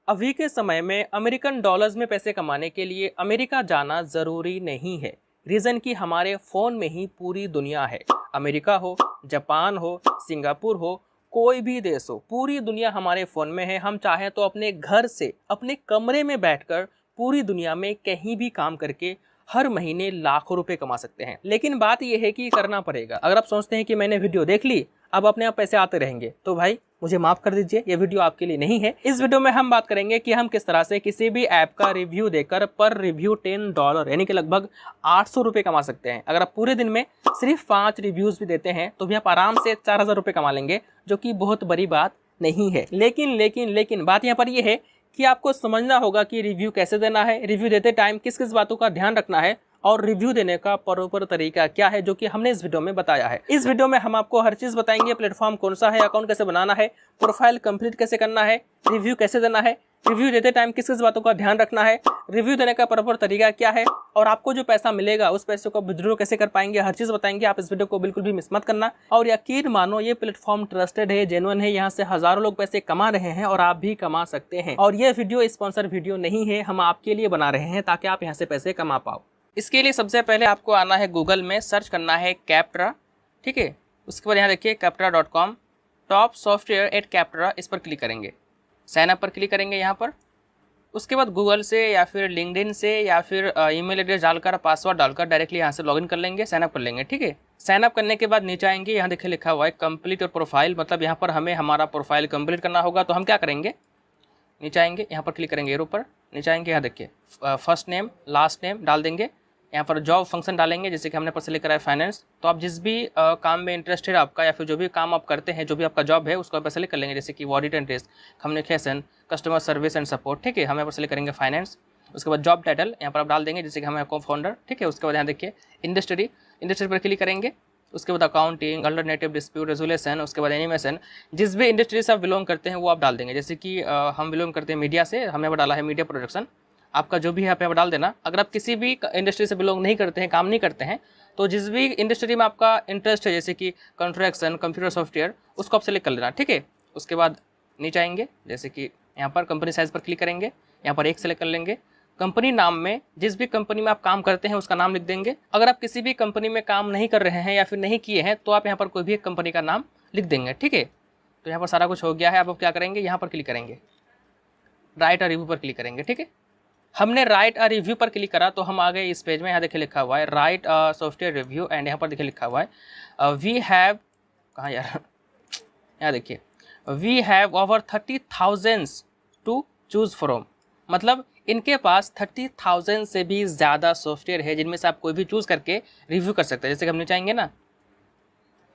अभी के समय में अमेरिकन डॉलर्स में पैसे कमाने के लिए अमेरिका जाना ज़रूरी नहीं है। रीज़न कि हमारे फ़ोन में ही पूरी दुनिया है। अमेरिका हो, जापान हो, सिंगापुर हो, कोई भी देश हो, पूरी दुनिया हमारे फ़ोन में है। हम चाहें तो अपने घर से, अपने कमरे में बैठकर पूरी दुनिया में कहीं भी काम करके हर महीने लाखों रुपए कमा सकते हैं। लेकिन बात यह है कि करना पड़ेगा। अगर आप सोचते हैं कि मैंने वीडियो देख ली, अब अपने आप पैसे आते रहेंगे, तो भाई मुझे माफ कर दीजिए, ये वीडियो आपके लिए नहीं है। इस वीडियो में हम बात करेंगे कि हम किस तरह से किसी भी ऐप का रिव्यू देकर पर रिव्यू $10 यानी कि लगभग 800 रुपए कमा सकते हैं। अगर आप पूरे दिन में सिर्फ 5 रिव्यूज भी देते हैं तो भी आप आराम से 4000 रुपए कमा लेंगे, जो कि बहुत बड़ी बात नहीं है। लेकिन बात यहाँ पर यह है कि आपको समझना होगा कि रिव्यू कैसे देना है, रिव्यू देते टाइम किस किस बातों का ध्यान रखना है और रिव्यू देने का प्रॉपर तरीका क्या है, जो कि हमने इस वीडियो में बताया है। इस वीडियो में हम आपको हर चीज बताएंगे। प्लेटफॉर्म कौन सा है, अकाउंट कैसे बनाना है, प्रोफाइल कंप्लीट कैसे करना है, रिव्यू कैसे देना है, रिव्यू देते टाइम किस किस बातों का ध्यान रखना है, रिव्यू देने का प्रॉपर तरीका क्या है और आपको जो पैसा मिलेगा उस पैसे को विड्रॉ कैसे कर पाएंगे, हर चीज बताएंगे। आप इस वीडियो को बिल्कुल भी मिस मत करना। और यकीन मानो, ये प्लेटफॉर्म ट्रस्टेड है, जेन्युइन है। यहाँ से हजारों लोग पैसे कमा रहे हैं और आप भी कमा सकते हैं। और ये वीडियो स्पॉन्सर वीडियो नहीं है, हम आपके लिए बना रहे हैं ताकि आप यहाँ से पैसे कमा पाओ। इसके लिए सबसे पहले आपको आना है गूगल में, सर्च करना है कैप्ट्रा, ठीक है। उसके बाद यहाँ देखिए captra.com, टॉप सॉफ्टवेयर एट कैप्ट्रा, इस पर क्लिक करेंगे। साइन अप पर क्लिक करेंगे यहाँ पर। उसके बाद गूगल से या फिर लिंक्डइन से या फिर ईमेल एड्रेस डालकर, पासवर्ड डालकर डायरेक्टली यहाँ से लॉगिन कर लेंगे, साइन अप कर लेंगे, ठीक है। साइन अप करने के बाद नीचे आएंगे, यहाँ देखिए लिखा हुआ है कंप्लीट योर प्रोफाइल, मतलब यहाँ पर हमें हमारा प्रोफाइल कंप्लीट करना होगा। तो हम क्या करेंगे, नीचे आएंगे, यहाँ पर क्लिक करेंगे, ऊपर नीचे आएंगे, यहाँ देखिए फर्स्ट नेम लास्ट नेम डाल देंगे। यहाँ पर जॉब फंक्शन डालेंगे, जैसे कि हमने पर सेलेक्ट करा है फाइनेंस। तो आप जिस भी काम में इंटरेस्टेड आपका या फिर जो भी काम आप करते हैं, जो भी आपका जॉब है, उसको आप सेलेक्ट कर लेंगे, जैसे कि audit and risk, communication, customer service and support, ठीक है। हम यहाँ पर सेलेक्ट करेंगे फाइनेंस। उसके बाद जॉब टाइटल यहाँ पर आप डाल देंगे, जैसे कि हम को फाउंडर, ठीक है। उसके बाद यहाँ देखिए इंडस्ट्री पर क्लिक करेंगे। उसके बाद अकाउंटिंग, अल्टरनेटिव डिस्प्यूट रेजोल्यूशन, उसके बाद एनिमेशन, जिस भी इंडस्ट्री से आप बिलोंग करते हैं वो आप डाल देंगे। जैसे कि हम बिलोंग करते हैं मीडिया से, हमने यहाँ डाला है मीडिया प्रोडक्शन। आपका जो भी है यहाँ पे डाल देना। अगर आप किसी भी इंडस्ट्री से बिलोंग नहीं करते हैं, काम नहीं करते हैं, तो जिस भी इंडस्ट्री में आपका इंटरेस्ट है, जैसे कि कंस्ट्रक्शन, कंप्यूटर सॉफ्टवेयर, उसको आप सेलेक्ट कर लेना, ठीक है। उसके बाद नीचे आएंगे, जैसे कि यहाँ पर कंपनी साइज पर क्लिक करेंगे, यहाँ पर एक सेलेक्ट कर लेंगे। कंपनी नाम में जिस भी कंपनी में आप काम करते हैं उसका नाम लिख देंगे। अगर आप किसी भी कंपनी में काम नहीं कर रहे हैं या फिर नहीं किए हैं, तो आप यहाँ पर कोई भी एक कंपनी का नाम लिख देंगे, ठीक है। तो यहाँ पर सारा कुछ हो गया है। अब आप क्या करेंगे, यहाँ पर क्लिक करेंगे, राइट अ रिव्यू पर क्लिक करेंगे, ठीक है। हमने राइट अ रिव्यू पर क्लिक करा तो हम आ गए इस पेज में। यहाँ देखिए लिखा हुआ है right a software review, and यहाँ पर देखिए लिखा हुआ है वी हैव, कहाँ यार, यहाँ देखिए we have over 30,000 to choose from, मतलब इनके पास 30,000 से भी ज़्यादा सॉफ्टवेयर है जिनमें से आप कोई भी चूज़ करके रिव्यू कर सकते हैं। जैसे कि हम नीचे आएंगे ना,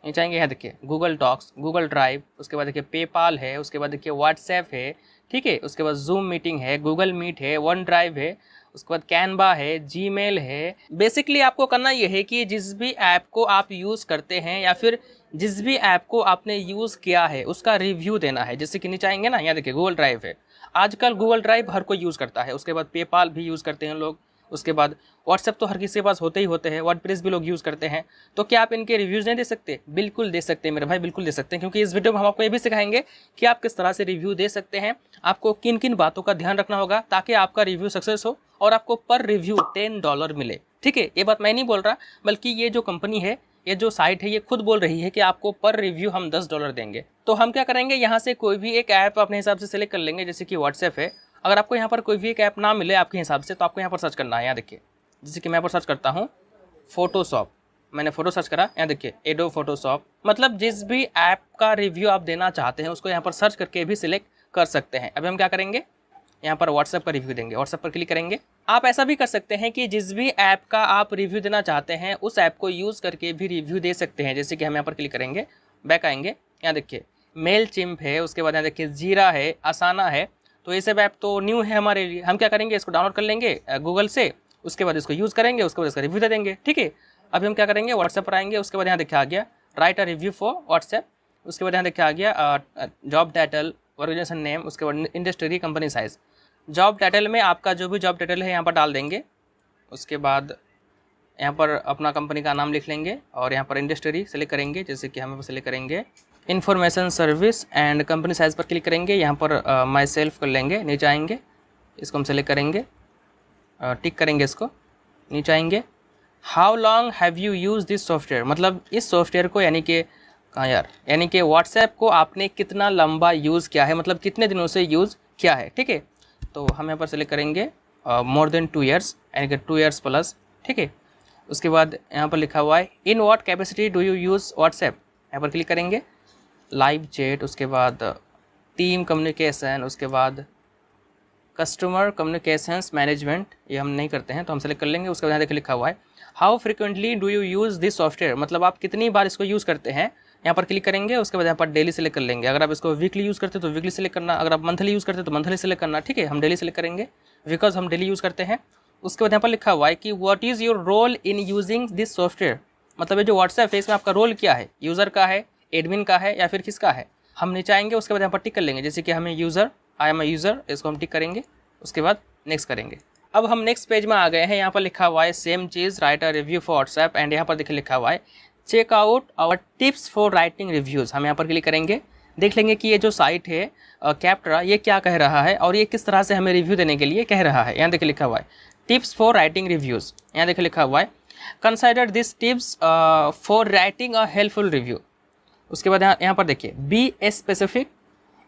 नीचे आएंगे, यहाँ देखिए गूगल डॉक्स, गूगल ड्राइव, उसके बाद देखिए पेपाल है, उसके बाद देखिए व्हाट्सएप है, ठीक है। उसके बाद जूम मीटिंग है, गूगल मीट है, वन ड्राइव है, उसके बाद कैनवा है, जीमेल है। बेसिकली आपको करना ये है कि जिस भी ऐप को आप यूज़ करते हैं या फिर जिस भी ऐप को आपने यूज़ किया है उसका रिव्यू देना है। जैसे कि नीचे आएंगे ना, यहाँ देखिए गूगल ड्राइव है, आजकल गूगल ड्राइव हर कोई यूज़ करता है। उसके बाद पेपाल भी यूज़ करते हैं लोग। उसके बाद व्हाट्सएप तो हर किसी के पास होते ही होते हैं, वर्डप्रेस भी लोग यूज़ करते हैं। तो क्या आप इनके रिव्यूज़ नहीं दे सकते? बिल्कुल दे सकते हैं मेरे भाई, बिल्कुल दे सकते हैं, क्योंकि इस वीडियो में हम आपको ये भी सिखाएंगे कि आप किस तरह से रिव्यू दे सकते हैं, आपको किन किन बातों का ध्यान रखना होगा ताकि आपका रिव्यू सक्सेस हो और आपको पर रिव्यू $10 मिले, ठीक है। ये बात मैं नहीं बोल रहा, बल्कि ये जो कंपनी है, ये जो साइट है, ये खुद बोल रही है कि आपको पर रिव्यू हम $10 देंगे। तो हम क्या करेंगे, यहाँ से कोई भी एक ऐप अपने हिसाब से सिलेक्ट कर लेंगे, जैसे कि व्हाट्सएप है। अगर आपको यहाँ पर कोई भी एक ऐप ना मिले आपके हिसाब से, तो आपको यहाँ पर सर्च करना है। यहाँ देखिए, जैसे कि मैं यहाँ पर सर्च करता हूँ फोटोशॉप, मैंने फोटो सर्च करा, यहाँ देखिए एडोब फोटोशॉप, मतलब जिस भी ऐप का रिव्यू आप देना चाहते हैं उसको यहाँ पर सर्च करके भी सिलेक्ट कर सकते हैं। अभी हम क्या करेंगे, यहाँ पर व्हाट्सएप का रिव्यू देंगे, व्हाट्सएप पर क्लिक करेंगे। आप ऐसा भी कर सकते हैं कि जिस भी ऐप का आप रिव्यू देना चाहते हैं उस ऐप को यूज़ करके भी रिव्यू दे सकते हैं। जैसे कि हम यहाँ पर क्लिक करेंगे, बैक आएंगे, यहाँ देखिए मेल चिम्प है, उसके बाद यहाँ देखिए जीरा है, आसाना है। तो ये सब ऐप तो न्यू है हमारे लिए। हम क्या करेंगे, इसको डाउनलोड कर लेंगे गूगल से, उसके बाद इसको यूज़ करेंगे, उसके बाद इसका रिव्यू दे देंगे, ठीक है। अभी हम क्या करेंगे, व्हाट्सएप पर आएंगे, उसके बाद यहाँ देखिए आ गया right a review for WhatsApp. उसके बाद यहाँ देखिए आ गया जॉब टाइटल, ऑर्गेनाइजेशन नेम, उसके बाद industry, company size. Job title में आपका जो भी जॉब टाइटल है यहाँ पर डाल देंगे। उसके बाद यहाँ पर अपना कंपनी का नाम लिख लेंगे और यहाँ पर इंडस्ट्री सेलेक्ट करेंगे, जैसे कि हम सेलेक्ट करेंगे information service and company size पर क्लिक करेंगे। यहाँ पर माई सेल्फ कर लेंगे, नीचे आएंगे, इसको हम सेलेक्ट करेंगे, टिक करेंगे इसको, नीचे आएंगे। How long have you use this software, मतलब इस सॉफ्टवेयर को यानी कि यानी कि व्हाट्सएप को आपने कितना लंबा यूज़ किया है, मतलब कितने दिनों से यूज़ किया है। ठीक है, तो हम यहाँ पर सेलेक्ट करेंगे मोर देन 2 ईयर्स यानी कि 2 ईयर्स प्लस। ठीक है, उसके बाद यहाँ पर लिखा हुआ है in what capacity do you use WhatsApp, यहाँ पर क्लिक करेंगे। लाइव चैट, उसके बाद टीम कम्युनिकेशन, उसके बाद कस्टमर कम्युनिकेशंस मैनेजमेंट, ये हम नहीं करते हैं तो हम सेलेक्ट कर लेंगे। उसके बाद यहाँ देखिए लिखा हुआ है how frequently do you use this software, मतलब आप कितनी बार इसको यूज़ करते हैं, यहाँ पर क्लिक करेंगे। उसके बाद यहाँ पर डेली सेलेक्ट कर लेंगे। अगर आप इसको वीकली यूज़ करते हैं तो वीकली सेलेक्ट करना, अगर आप मंथली यूज़ करते हैं तो मंथली सेलेक्ट करना। ठीक है, हम डेली सेलेक्ट करेंगे बिकॉज हम डेली यूज़ करते हैं। उसके बाद यहाँ पर लिखा हुआ है कि what is your role in using this software, मतलब ये जो व्हाट्सएप है इसमें आपका रोल क्या है, यूज़र का है, एडमिन का है या फिर किसका है। हम नीचे आएंगे, उसके बाद यहाँ पर टिक कर लेंगे, जैसे कि हमें user, I am a user, इसको हम टिक करेंगे। उसके बाद नेक्स्ट करेंगे। अब हम नेक्स्ट पेज में आ गए हैं। यहाँ पर लिखा हुआ है सेम चीज़, write a review for WhatsApp, and यहाँ पर देखिए लिखा हुआ है check out our tips for writing reviews. हम यहाँ पर क्लिक करेंगे, देख लेंगे कि ये जो साइट है कैप्टरा, ये क्या कह रहा है और ये किस तरह से हमें रिव्यू देने के लिए कह रहा है। यहाँ देखिए लिखा हुआ है टिप्स फॉर राइटिंग रिव्यूज़, यहाँ देखिए लिखा हुआ है consider this tips for writing a helpful review. उसके बाद यहाँ पर देखिए be specific,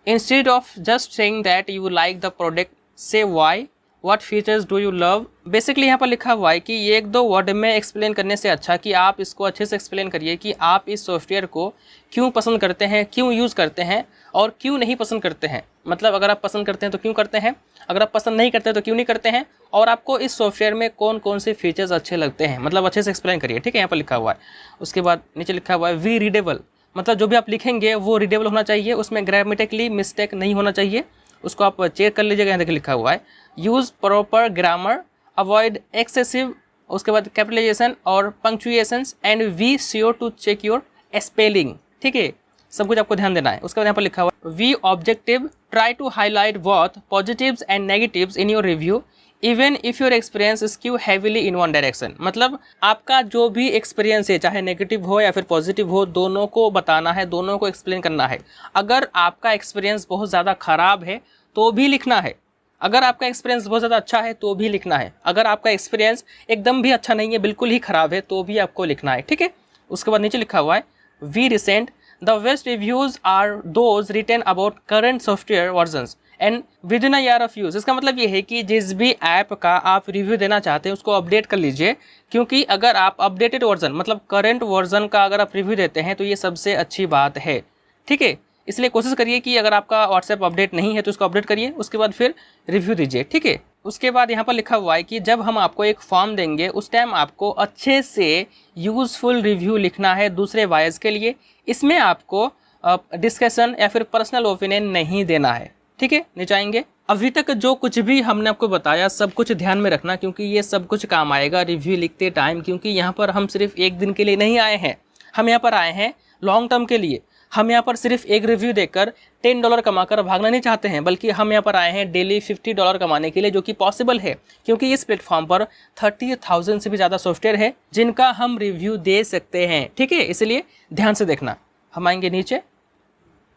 instead of just saying that you like the product say why, what features do you love. Basically यहाँ पर लिखा हुआ है कि ये 1-2 वर्ड में एक्सप्लेन करने से अच्छा कि आप इसको अच्छे से एक्सप्लेन करिए कि आप इस सॉफ्टवेयर को क्यों पसंद करते हैं, क्यों यूज़ करते हैं और क्यों नहीं पसंद करते हैं। मतलब अगर आप पसंद करते हैं तो क्यों करते हैं, अगर आप पसंद नहीं करते तो क्यों नहीं करते हैं, और आपको इस सॉफ्टवेयर में कौन कौन से फीचर्स अच्छे लगते हैं, मतलब अच्छे से एक्सप्लेन करिए। ठीक है, यहाँ पर लिखा हुआ है। उसके बाद नीचे लिखा हुआ है वी रीडेबल, मतलब जो भी आप लिखेंगे वो रीडेबल होना चाहिए, उसमें ग्रामेटिकली मिस्टेक नहीं होना चाहिए, उसको आप चेक कर लीजिएगा। यहाँ देखिए लिखा हुआ है use proper grammar, avoid excessive, उसके बाद कैपिटलाइजेशन और punctuations, and we sure to check your spelling. ठीक है, सब कुछ आपको ध्यान देना है। उसके बाद यहाँ पर लिखा हुआ है we objective try to highlight both positives and negatives in your review even if your experience skew heavily in one direction, मतलब आपका जो भी एक्सपीरियंस है चाहे नेगेटिव हो या फिर पॉजिटिव हो, दोनों को बताना है, दोनों को एक्सप्लेन करना है। अगर आपका एक्सपीरियंस बहुत ज़्यादा ख़राब है तो भी लिखना है, अगर आपका एक्सपीरियंस बहुत ज़्यादा अच्छा है तो भी लिखना है, अगर आपका एक्सपीरियंस एकदम भी अच्छा नहीं है, बिल्कुल ही ख़राब है, तो भी आपको लिखना है। ठीक है, उसके बाद नीचे लिखा हुआ है we recent the best reviews are those written about current software versions and within a year of use. इसका मतलब ये है कि जिस भी ऐप का आप रिव्यू देना चाहते हैं उसको अपडेट कर लीजिए, क्योंकि अगर आप अपडेटेड वर्जन मतलब करंट वर्जन का अगर आप रिव्यू देते हैं तो ये सबसे अच्छी बात है। ठीक है, इसलिए कोशिश करिए कि अगर आपका व्हाट्सएप अपडेट नहीं है तो उसको अपडेट करिए, उसके बाद फिर रिव्यू दीजिए। ठीक है, उसके बाद यहाँ पर लिखा हुआ है कि जब हम आपको एक फॉर्म देंगे उस टाइम आपको अच्छे से यूज़फुल रिव्यू लिखना है दूसरे वायर्स के लिए, इसमें आपको डिस्कशन या फिर पर्सनल ओपिनियन नहीं देना है। ठीक है, नीचे आएंगे। अभी तक जो कुछ भी हमने आपको बताया सब कुछ ध्यान में रखना, क्योंकि ये सब कुछ काम आएगा रिव्यू लिखते टाइम, क्योंकि यहाँ पर हम सिर्फ एक दिन के लिए नहीं आए हैं, हम यहाँ पर आए हैं लॉन्ग टर्म के लिए। हम यहाँ पर सिर्फ एक रिव्यू देकर $10 कमाकर भागना नहीं चाहते हैं, बल्कि हम यहाँ पर आए हैं डेली $50 कमाने के लिए, जो कि पॉसिबल है क्योंकि इस प्लेटफॉर्म पर 30,000 से भी ज़्यादा सॉफ्टवेयर है जिनका हम रिव्यू दे सकते हैं। ठीक है, इसलिए ध्यान से देखना। हम आएंगे नीचे,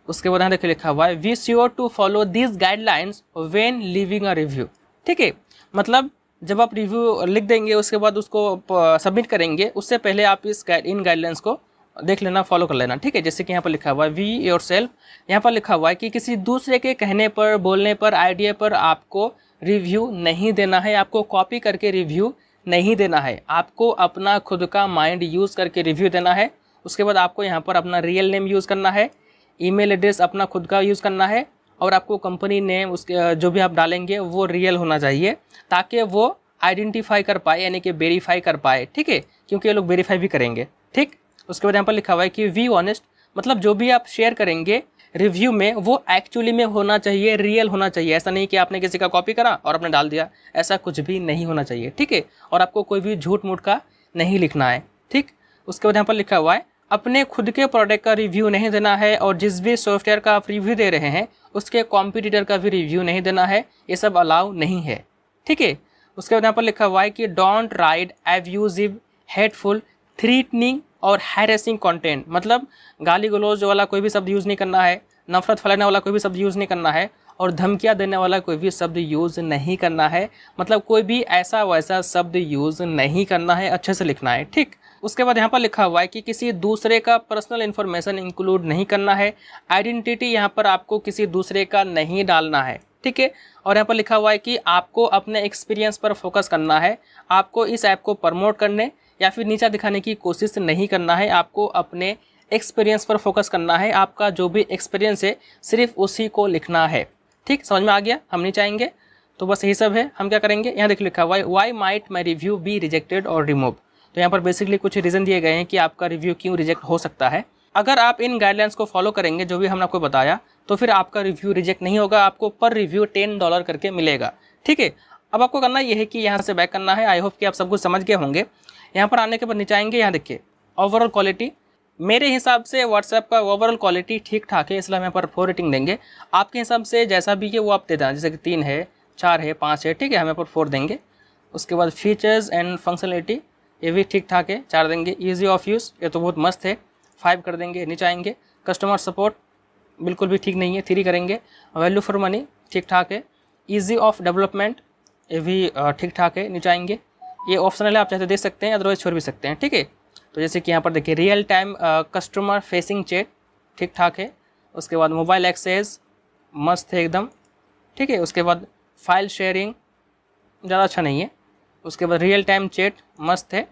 उसके बाद यहाँ देखिए लिखा हुआ है we sure to follow this guidelines when leaving a review. ठीक है, मतलब जब आप रिव्यू लिख देंगे उसके बाद उसको सबमिट करेंगे उससे पहले आप इन गाइडलाइंस को देख लेना, फॉलो कर लेना। ठीक है, जैसे कि यहाँ पर लिखा हुआ है वी योरसेल्फ, यहाँ पर लिखा हुआ है कि किसी दूसरे के कहने पर, बोलने पर, आइडिया पर आपको रिव्यू नहीं देना है, आपको कॉपी करके रिव्यू नहीं देना है, आपको अपना खुद का माइंड यूज़ करके रिव्यू देना है। उसके बाद आपको यहाँ पर अपना रियल नेम यूज़ करना है, ईमेल एड्रेस अपना खुद का यूज़ करना है, और आपको कंपनी नेम उसके जो भी आप डालेंगे वो रियल होना चाहिए, ताकि वो आइडेंटिफाई कर पाए यानी कि वेरीफाई कर पाए। ठीक है, क्योंकि ये लोग वेरीफाई भी करेंगे। ठीक, उसके बाद यहाँ पर लिखा हुआ है कि वी ऑनेस्ट, मतलब जो भी आप शेयर करेंगे रिव्यू में वो एक्चुअली में होना चाहिए, रियल होना चाहिए। ऐसा नहीं कि आपने किसी का कॉपी करा और आपने डाल दिया, ऐसा कुछ भी नहीं होना चाहिए। ठीक है, और आपको कोई भी झूठ मूठ का नहीं लिखना है। ठीक, उसके बाद यहाँ पर लिखा हुआ है अपने खुद के प्रोडक्ट का रिव्यू नहीं देना है, और जिस भी सॉफ्टवेयर का आप रिव्यू दे रहे हैं उसके कॉम्पिटिटर का भी रिव्यू नहीं देना है, ये सब अलाउ नहीं है। ठीक है, उसके बाद यहाँ पर लिखा हुआ है कि डोंट राइट एब्यूजिव, हेटफुल, थ्रीटनिंग और हैरेसिंग कंटेंट, मतलब गाली गलौज वाला कोई भी शब्द यूज़ नहीं करना है, नफरत फैलाने वाला कोई भी शब्द यूज़ नहीं करना है, और धमकियाँ देने वाला कोई भी शब्द यूज़ नहीं करना है। मतलब कोई भी ऐसा वैसा शब्द यूज़ नहीं करना है, अच्छे से लिखना है, ठीक। उसके बाद यहाँ पर लिखा हुआ है कि किसी दूसरे का पर्सनल इन्फॉर्मेशन इंक्लूड नहीं करना है। आइडेंटिटी यहाँ पर आपको किसी दूसरे का नहीं डालना है, ठीक है। और यहाँ पर लिखा हुआ है कि आपको अपने एक्सपीरियंस पर फोकस करना है। आपको इस ऐप को प्रमोट करने या फिर नीचा दिखाने की कोशिश नहीं करना है। आपको अपने एक्सपीरियंस पर फोकस करना है। आपका जो भी एक्सपीरियंस है सिर्फ उसी को लिखना है, ठीक। समझ में आ गया? हम नहीं चाहेंगे तो बस यही सब है। हम क्या करेंगे, यहाँ देखिए लिखा हुआ है why might my review be rejected और रिमूव। तो यहाँ पर बेसिकली कुछ रीज़न दिए गए हैं कि आपका रिव्यू क्यों रिजेक्ट हो सकता है। अगर आप इन गाइडलाइंस को फॉलो करेंगे जो भी हमने आपको बताया, तो फिर आपका रिव्यू रिजेक्ट नहीं होगा, आपको पर रिव्यू $10 करके मिलेगा, ठीक है। अब आपको करना यह है कि यहाँ से बैक करना है। आई होप कि आप सब कुछ समझ गए होंगे। यहाँ पर आने के बाद नीचे आएंगे, यहाँ देखिए ओवरऑल क्वालिटी। मेरे हिसाब से व्हाट्सएप का ओवरऑल क्वालिटी ठीक ठाक है, इसलिए हम यहाँ पर 4 रेटिंग देंगे। आपके हिसाब से जैसा भी है वो आप दे देना, जैसे कि 3 है, 4 है, 5 है, ठीक है, हम यहाँ पर 4 देंगे। उसके बाद फीचर्स एंड फंक्शनलिटी, ये भी ठीक ठाक है, 4 देंगे। ईजी ऑफ यूज़, ये तो बहुत मस्त है, 5 कर देंगे। नीचे आएंगे, कस्टमर सपोर्ट बिल्कुल भी ठीक नहीं है, 3 करेंगे। वैल्यू फॉर मनी ठीक ठाक है। ईजी ऑफ डेवलपमेंट, ये भी ठीक ठाक है। नीचे आएंगे, ये ऑप्शनल है, आप चाहते दे सकते हैं, अदरवाइज छोड़ भी सकते हैं, ठीक है। तो जैसे कि यहाँ पर देखिए real time customer facing chat ठीक ठाक है। उसके बाद मोबाइल एक्सेस मस्त है एकदम, ठीक है। उसके बाद फाइल शेयरिंग ज़्यादा अच्छा नहीं है। उसके बाद रियल टाइम चैट मस्त है।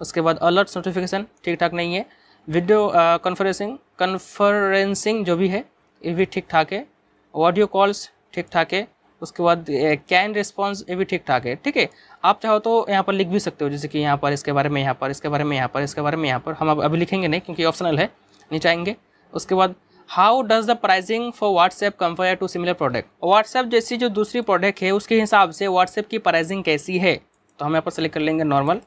उसके बाद अलर्ट नोटिफिकेशन ठीक ठाक नहीं है। वीडियो कॉन्फ्रेंसिंग जो भी है ये भी ठीक ठाक है। ऑडियो कॉल्स ठीक ठाक है। उसके बाद कैन रिस्पॉन्स ये भी ठीक ठाक है, ठीक है। आप चाहो तो यहाँ पर लिख भी सकते हो, जैसे कि यहाँ पर इसके बारे में, यहाँ पर इसके बारे में, यहाँ पर इसके बारे में, यहाँ पर। हम अब अभी लिखेंगे नहीं क्योंकि ऑप्शनल है। नीचे आएंगे, उसके बाद how does the pricing for WhatsApp compare to similar product. WhatsApp जैसी जो दूसरी प्रोडक्ट है उसके हिसाब से व्हाट्सएप की प्राइसिंग कैसी है, तो हम यहाँ पर सेलेक्ट कर लेंगे नॉर्मल।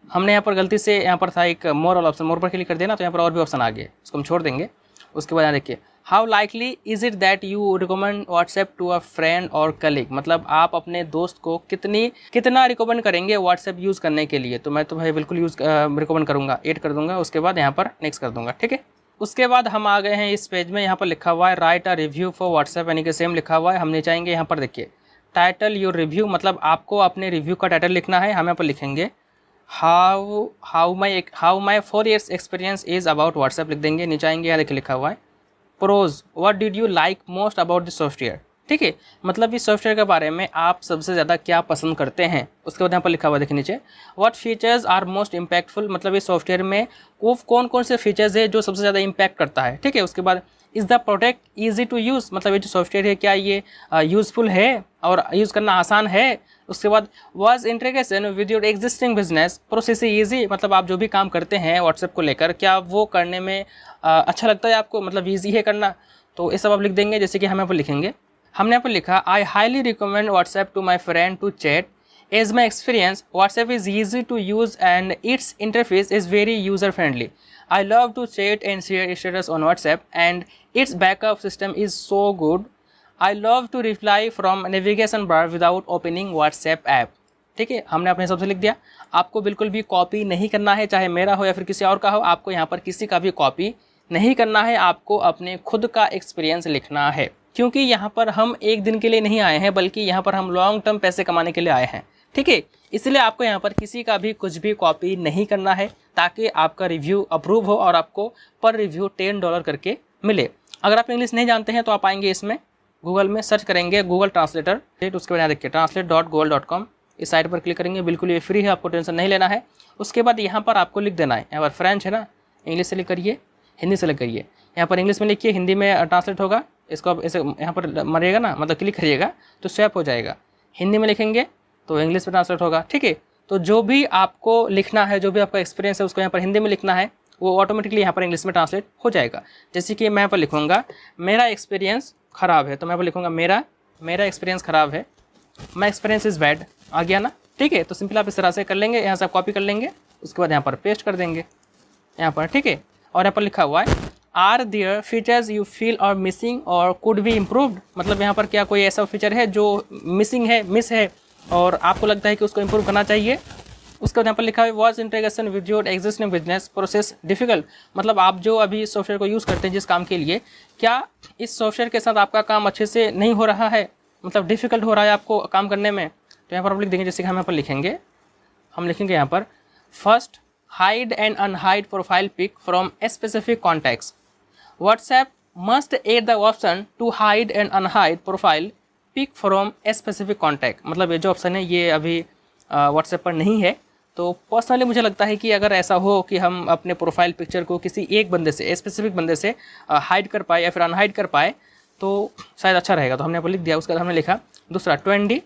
हमने यहाँ पर गलती से यहाँ पर था एक मोर वाला ऑप्शन, मोर पर क्लिक कर देना तो यहाँ पर और भी ऑप्शन आ गए, उसको हम छोड़ देंगे। उसके बाद यहाँ देखिए how likely is it that you recommend WhatsApp to a friend और कलीग, मतलब आप अपने दोस्त को कितना रिकमेंड करेंगे व्हाट्सएप यूज़ करने के लिए। तो मैं तो भाई बिल्कुल रिकमेंड करूँगा, 8 कर दूँगा। उसके बाद यहाँ पर नेक्स्ट कर दूँगा, ठीक है। उसके बाद हम आ गए हैं इस पेज में, यहाँ पर लिखा हुआ है right a review for WhatsApp, यानी कि सेम लिखा हुआ है। हमने चाहेंगे यहाँ पर देखिए टाइटल योर रिव्यू, मतलब आपको अपने रिव्यू का टाइटल लिखना है। हम यहाँ पर लिखेंगे how my 4 years experience is about WhatsApp लिख देंगे। नीचे आएंगे, यहाँ देखिए लिखा हुआ है pros, what did you like most about this software, ठीक है। मतलब इस सॉफ्टवेयर के बारे में आप सबसे ज़्यादा क्या पसंद करते हैं। उसके बाद यहाँ पर लिखा हुआ देखिए नीचे what features are most impactful, मतलब इस सॉफ्टवेयर में वो कौन कौन से फीचर्स है जो सबसे ज़्यादा इम्पैक्ट करता है, ठीक है। उसके बाद is the product easy to use, मतलब ये जो सॉफ्टवेयर है क्या ये यूज़फुल है और यूज़ करना आसान है। उसके बाद was integration with your existing business process easy, मतलब आप जो भी काम करते हैं व्हाट्सएप को लेकर क्या वो करने में अच्छा लगता है आपको, मतलब ईजी है करना। तो ये सब आप लिख देंगे, जैसे कि हम यहाँ पर लिखेंगे। हमने यहाँ पर लिखा I highly recommend WhatsApp to my friend to chat as my experience WhatsApp is easy to use and its interface is very user friendly. I love to chat and share status on WhatsApp and its backup system is so good. I love to reply from navigation bar without opening WhatsApp app. ठीक है, हमने अपने हिसाब से लिख दिया। आपको बिल्कुल भी कॉपी नहीं करना है, चाहे मेरा हो या फिर किसी और का हो। आपको यहाँ पर किसी का भी कॉपी नहीं करना है, आपको अपने खुद का एक्सपीरियंस लिखना है, क्योंकि यहाँ पर हम एक दिन के लिए नहीं आए हैं, बल्कि यहाँ पर हम लॉन्ग टर्म पैसे कमाने के लिए आए हैं, ठीक है। इसलिए आपको यहाँ पर किसी का भी कुछ भी कॉपी नहीं करना है, ताकि आपका रिव्यू अप्रूव हो और आपको पर रिव्यू $10 करके मिले। अगर आप इंग्लिश नहीं जानते हैं तो आप आएंगे इसमें, गूगल में सर्च करेंगे गूगल ट्रांसलेटर, उसके बाद देखिए translate.google.com, इस साइट पर क्लिक करेंगे। बिल्कुल ये फ्री है, आपको टेंशन नहीं लेना है। उसके बाद यहाँ पर आपको लिख देना है, यहाँ पर फ्रेंच है ना, इंग्लिश से लिख करिए, हिंदी से लिख करिए। यहाँ पर इंग्लिश में लिखिए, हिंदी में ट्रांसलेट होगा। इसको आप ऐसे यहाँ पर मरिएगा ना, मतलब क्लिक करिएगा तो स्वैप हो जाएगा। हिंदी में लिखेंगे तो इंग्लिश में ट्रांसलेट होगा, ठीक है। तो जो भी आपको लिखना है, जो भी आपका एक्सपीरियंस है, उसको यहाँ पर हिंदी में लिखना है, वो ऑटोमेटिकली यहाँ पर इंग्लिश में ट्रांसलेट हो जाएगा। जैसे कि मैं यहाँ पर लिखूँगा मेरा एक्सपीरियंस ख़राब है, तो मैं यहाँ पर लिखूँगा मेरा एक्सपीरियंस ख़राब है, माई एक्सपीरियंस इज़ बैड, आ गया ना, ठीक है। तो सिंपल आप इस तरह से कर लेंगे, यहाँ से आप कॉपी कर लेंगे, उसके बाद यहाँ पर पेस्ट कर देंगे यहाँ पर, ठीक है। और यहाँ पर लिखा हुआ है are there features you feel और मिसिंग और कुड बी इम्प्रूव्ड, मतलब यहाँ पर क्या कोई ऐसा फीचर है जो मिसिंग है, मिस है और आपको लगता है कि उसको इम्प्रूव करना चाहिए, उसके बाद यहाँ पर लिखा है voice integration with your existing business process difficult, मतलब आप जो अभी इस सॉफ्टवेयर को यूज़ करते हैं जिस काम के लिए, क्या इस सॉफ्टवेयर के साथ आपका काम अच्छे से नहीं हो रहा है, मतलब डिफिकल्ट हो रहा है आपको काम करने में। तो यहाँ पर हम लिख देंगे, जैसे कि हम यहाँ पर लिखेंगे, हम लिखेंगे यहाँ पर first hide and unhide profile pic from a specific contacts. WhatsApp must add the option to hide and unhide profile pic from a specific contact, मतलब ये जो ऑप्शन है ये अभी व्हाट्सएप पर नहीं है। तो पर्सनली मुझे लगता है कि अगर ऐसा हो कि हम अपने प्रोफाइल पिक्चर को किसी एक बंदे से, स्पेसिफिक बंदे से हाइड कर पाए या फिर अनहाइड कर पाए तो शायद अच्छा रहेगा। तो हमने यहाँ पर लिख दिया। उसके बाद हमने लिखा दूसरा 20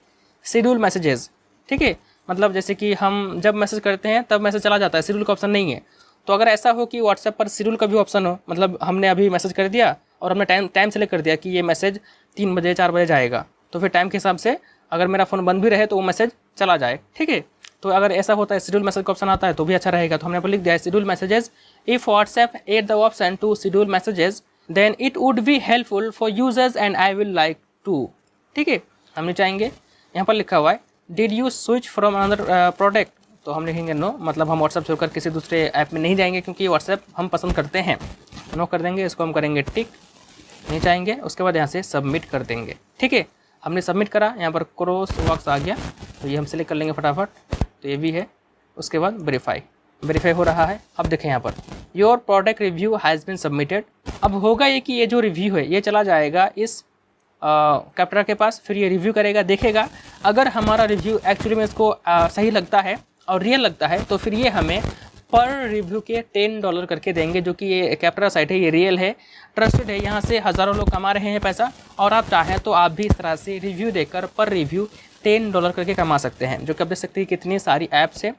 शेड्यूल मैसेजेस, ठीक है, मतलब जैसे कि हम जब मैसेज करते हैं तब मैसेज चला जाता है, शेड्यूल का ऑप्शन नहीं है। तो अगर ऐसा हो कि व्हाट्सएप पर शेड्यूल का भी ऑप्शन हो, मतलब हमने अभी मैसेज कर दिया और हमने टाइम सेलेक्ट कर दिया कि ये मैसेज 3 बजे 4 बजे जाएगा, तो फिर टाइम के हिसाब से अगर मेरा फ़ोन बंद भी रहे तो वो मैसेज चला जाए, ठीक है। तो अगर ऐसा होता है शेड्यूल मैसेज का ऑप्शन आता है तो भी अच्छा रहेगा। तो हमने पर लिख दिया है schedule messages, if WhatsApp add the option to schedule messages then it would be helpful for users and I will like to, ठीक है। हमने चाहेंगे, यहाँ पर लिखा हुआ है did you switch from another product, तो हम लिखेंगे नो, मतलब हम व्हाट्सएप छोड़कर किसी दूसरे ऐप में नहीं जाएंगे क्योंकि व्हाट्सएप हम पसंद करते हैं। नो कर देंगे, इसको हम करेंगे टिक, नहीं चाहेंगे। उसके बाद यहाँ से सबमिट कर देंगे, ठीक है। हमने सबमिट करा, यहाँ पर क्रॉस बॉक्स आ गया तो ये हम सिलेक्ट कर लेंगे फटाफट, तो ये भी है। उसके बाद वेरीफाई हो रहा है। अब देखें यहाँ पर your product review has been submitted. अब होगा ये कि ये जो रिव्यू है ये चला जाएगा इस कैप्टरा के पास, फिर ये रिव्यू करेगा, देखेगा अगर हमारा रिव्यू एक्चुअली में इसको सही लगता है और रियल लगता है तो फिर ये हमें पर रिव्यू के $10 करके देंगे, जो कि ये कैप्टरा साइट है, ये रियल है, ट्रस्टेड है, यहाँ से हज़ारों लोग कमा रहे हैं पैसा। और आप चाहें तो आप भी इस तरह से रिव्यू देकर पर रिव्यू $10 करके कमा सकते हैं, जो कि आप देख सकते हैं कितनी सारी ऐप्स है,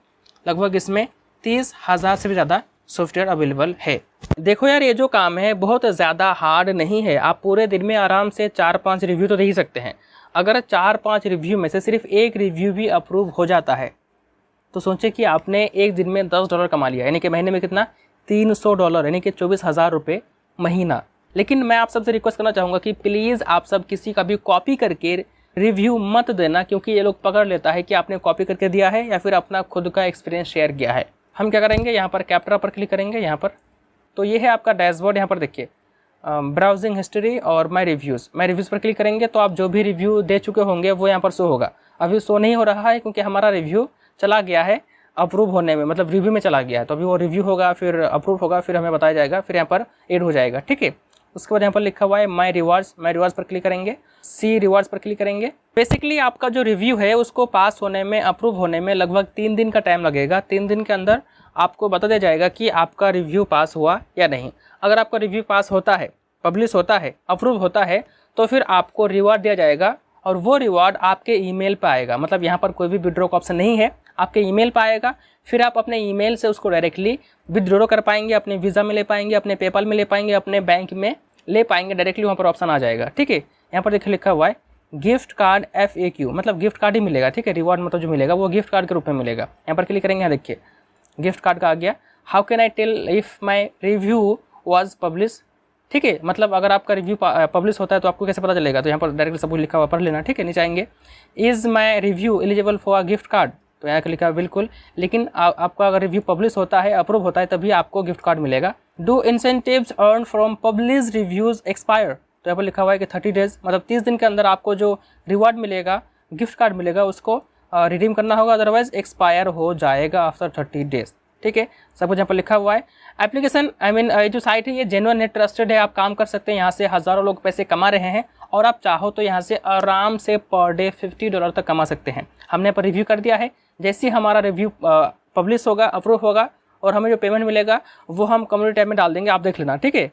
लगभग इसमें 30,000 से भी ज़्यादा सॉफ्टवेयर अवेलेबल है। देखो यार, ये जो काम है बहुत ज़्यादा हार्ड नहीं है, आप पूरे दिन में आराम से 4-5 रिव्यू तो दे ही सकते हैं। अगर 4-5 रिव्यू में से सिर्फ एक रिव्यू भी अप्रूव हो जाता है तो सोचिए कि आपने एक दिन में $10 कमा लिया, यानी कि महीने में कितना, $300, यानी कि 24,000 रुपये महीना। लेकिन मैं आप सबसे रिक्वेस्ट करना चाहूँगा कि प्लीज़ आप सब किसी का भी कॉपी करके रिव्यू मत देना, क्योंकि ये लोग पकड़ लेता है कि आपने कॉपी करके दिया है या फिर अपना खुद का एक्सपीरियंस शेयर किया है। हम क्या करेंगे, यहाँ पर कैप्टरा पर क्लिक करेंगे, यहाँ पर तो ये है आपका डैशबोर्ड। यहाँ पर देखिए ब्राउजिंग हिस्ट्री और माय रिव्यूज़ पर क्लिक करेंगे तो आप जो भी रिव्यू दे चुके होंगे वो यहाँ पर शो होगा। अभी शो नहीं हो रहा है क्योंकि हमारा रिव्यू चला गया है अप्रूव होने में, मतलब रिव्यू में चला गया है। तो अभी वो रिव्यू होगा, फिर अप्रूव होगा, फिर हमें बताया जाएगा, फिर यहाँ पर ऐड हो जाएगा, ठीक है। उसके बाद यहाँ पर लिखा हुआ है माय रिवार्ड्स पर क्लिक करेंगे, सी रिवार्ड्स पर क्लिक करेंगे। बेसिकली आपका जो रिव्यू है उसको पास होने में, अप्रूव होने में लगभग 3 दिन का टाइम लगेगा। 3 दिन के अंदर आपको बता दिया जाएगा कि आपका रिव्यू पास हुआ या नहीं। अगर आपका रिव्यू पास होता है, पब्लिश होता है, अप्रूव होता है, तो फिर आपको रिवार्ड दिया जाएगा और वो रिवार्ड आपके ईमेल पे आएगा। मतलब यहाँ पर कोई भी विड्रॉ का ऑप्शन नहीं है, आपके ईमेल पे आएगा। फिर आप अपने ईमेल से उसको डायरेक्टली विड्रॉ कर पाएंगे, अपने वीज़ा में ले पाएंगे, अपने पेपाल में ले पाएंगे, अपने बैंक में ले पाएंगे, डायरेक्टली वहाँ पर ऑप्शन आ जाएगा, ठीक है। यहाँ पर देखिए लिखा हुआ है गिफ्ट कार्ड FAQ, मतलब गिफ्ट कार्ड ही मिलेगा, ठीक है। रिवार्ड मतलब जो मिलेगा वो गिफ्ट कार्ड के रूप में मिलेगा। यहाँ पर क्लिक करेंगे, यहाँ देखिए गिफ्ट कार्ड का आ गया। How can I tell if my review was publish, ठीक है। मतलब अगर आपका रिव्यू पब्लिश होता है तो आपको कैसे पता चलेगा, तो यहाँ पर डायरेक्टली सब कुछ लिखा हुआ पढ़ लेना, ठीक है। नीचे आएंगे is my review eligible for a gift card, तो यहाँ लिखा है बिल्कुल, लेकिन आपका अगर रिव्यू पब्लिश होता है, अप्रूव होता है, तभी आपको गिफ्ट कार्ड मिलेगा। Do incentives earn from publish reviews expire, तो यहाँ पर लिखा हुआ है कि 30 डेज, मतलब 30 दिन के अंदर आपको जो रिवार्ड मिलेगा, गिफ्ट कार्ड मिलेगा, उसको रिडीम करना होगा, अदरवाइज एक्सपायर हो जाएगा आफ्टर 30 डेज, ठीक है। सब कुछ यहाँ पर लिखा हुआ है। एप्लीकेशन जो साइट है ये जेन्युइन है, ट्रस्टेड है, आप काम कर सकते हैं, यहाँ से हज़ारों लोग पैसे कमा रहे हैं और आप चाहो तो यहाँ से आराम से पर डे $50 तक कमा सकते हैं। हमने यहाँ पर रिव्यू कर दिया है, जैसे ही हमारा रिव्यू पब्लिश होगा, अप्रूव होगा और हमें जो पेमेंट मिलेगा वो हम कम्युनिटी टैब में डाल देंगे, आप देख लेना, ठीक है।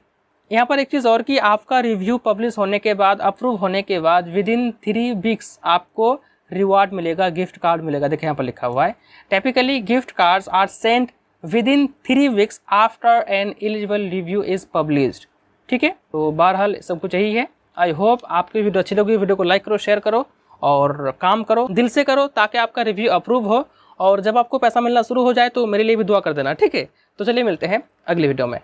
यहाँ पर एक चीज़ और कि आपका रिव्यू पब्लिश होने के बाद, अप्रूव होने के बाद विदिन 3 वीक्स आपको रिवार्ड मिलेगा, गिफ्ट कार्ड मिलेगा। देखिए यहाँ पर लिखा हुआ है typically gift cards are sent within 3 weeks after an eligible review is published, ठीक है। तो बहरहाल सब कुछ यही है। आई होप आपकी वीडियो अच्छी लगी। वीडियो को लाइक करो, शेयर करो और काम करो, दिल से करो, ताकि आपका रिव्यू अप्रूव हो और जब आपको पैसा मिलना शुरू हो जाए तो मेरे लिए भी दुआ कर देना, ठीक है। तो चलिए मिलते हैं अगली वीडियो में।